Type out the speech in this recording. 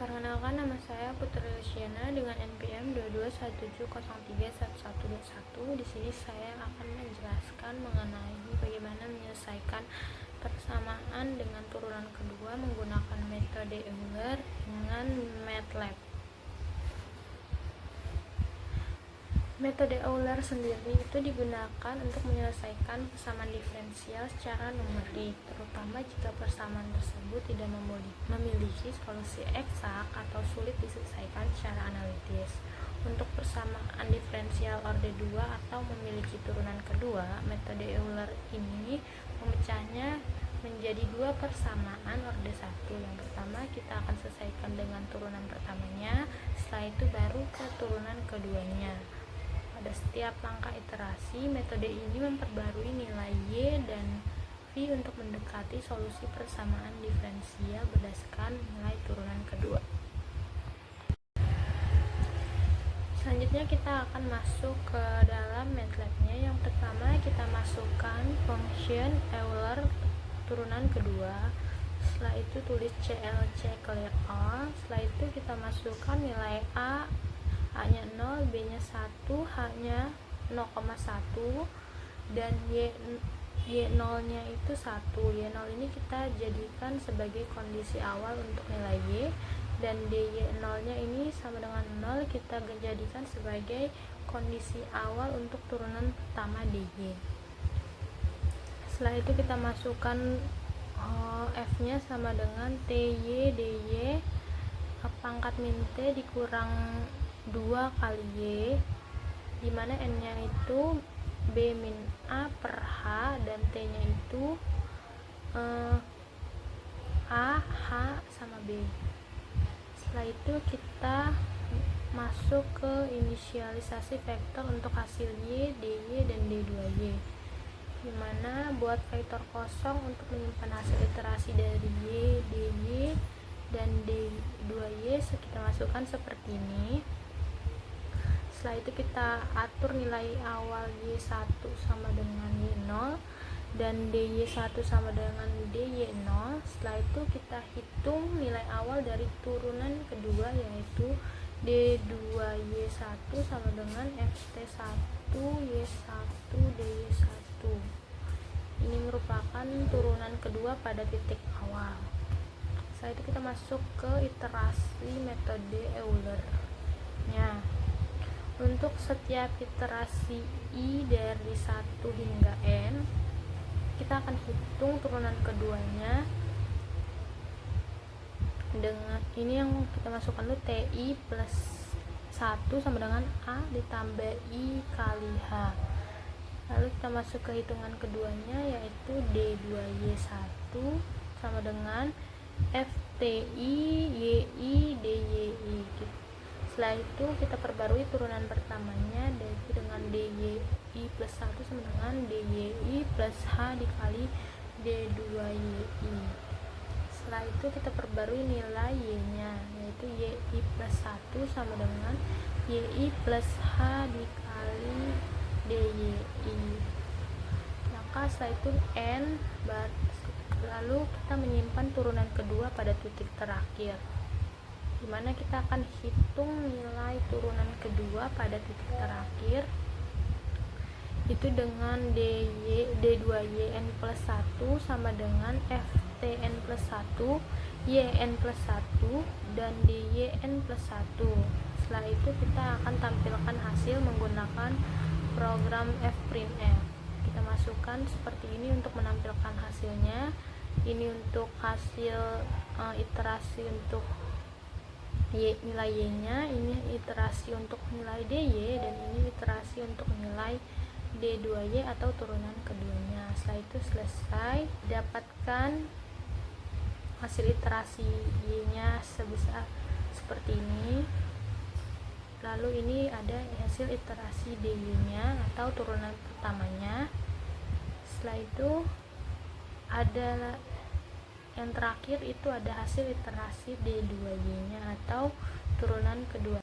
Perkenalkan, nama saya Putri Luciana dengan NPM 2217031121. Di sini saya akan menjelaskan mengenai bagaimana menyelesaikan persamaan dengan turunan kedua menggunakan metode Euler dengan MATLAB. Metode Euler sendiri itu digunakan untuk menyelesaikan persamaan diferensial secara numerik, terutama jika persamaan tersebut tidak memiliki solusi eksak atau sulit diselesaikan secara analitis. Untuk persamaan diferensial orde 2 atau memiliki turunan kedua, metode Euler ini memecahnya menjadi dua persamaan orde 1. Yang pertama kita akan selesaikan dengan turunan pertamanya, setelah itu baru ke turunan keduanya. Pada setiap langkah iterasi, metode ini memperbarui nilai Y dan V untuk mendekati solusi persamaan diferensial berdasarkan nilai turunan kedua. Selanjutnya kita akan masuk ke dalam MATLAB-nya. Yang pertama kita masukkan function Euler turunan kedua. Setelah itu tulis CLC clear all. Setelah itu kita masukkan nilai A-nya 0, B-nya 1, H-nya 0,1 dan Y0-nya itu 1. Y0 ini kita jadikan sebagai kondisi awal untuk nilai Y, dan DY0-nya ini sama dengan 0 kita jadikan sebagai kondisi awal untuk turunan pertama DY. Setelah itu kita masukkan F-nya sama dengan TY DY pangkat min T dikurang 2 kali Y, dimana N-nya itu B min A per H dan T-nya itu A, H, sama B. Setelah itu kita masuk ke inisialisasi vektor untuk hasil Y, DY, dan D2Y, dimana buat vektor kosong untuk menyimpan hasil iterasi dari Y, DY, dan D2Y kita masukkan seperti ini. Setelah itu kita atur nilai awal Y1 sama dengan Y0 dan DY1 sama dengan DY0. Setelah itu kita hitung nilai awal dari turunan kedua, yaitu D2Y1 sama dengan FT1 Y1 DY1. Ini merupakan turunan kedua pada titik awal. Setelah itu kita masuk ke iterasi metode Euler-nya. Untuk setiap iterasi I dari 1 hingga N, kita akan hitung turunan keduanya dengan ini yang kita masukkan dulu, TI plus 1 sama dengan A ditambah I kali H. Lalu kita masuk ke hitungan keduanya, yaitu D2Y1 sama dengan FTI YI DYI. Setelah itu kita perbarui turunan pertamanya, yaitu dengan DYI plus 1 sama dengan DYI plus H dikali D2YI. Setelah itu kita perbarui nilai Y-nya, yaitu YI plus 1 sama dengan YI plus H dikali DYI. Maka setelah itu N, lalu kita menyimpan turunan kedua pada titik terakhir, dimana kita akan hitung nilai turunan kedua pada titik terakhir itu dengan D2YN plus 1 sama dengan FTN plus 1 YN plus 1 dan DYN plus 1. Setelah itu kita akan tampilkan hasil menggunakan program fprintf. Kita masukkan seperti ini untuk menampilkan hasilnya. Ini untuk hasil iterasi untuk nilai Y-nya, ini iterasi untuk nilai DY, dan ini iterasi untuk nilai D2Y atau turunan keduanya. Setelah itu selesai, dapatkan hasil iterasi Y-nya sebesar seperti ini. Lalu ini ada hasil iterasi DY-nya atau turunan pertamanya. Setelah itu ada yang terakhir, itu ada hasil iterasi D2Y-nya atau turunan kedua.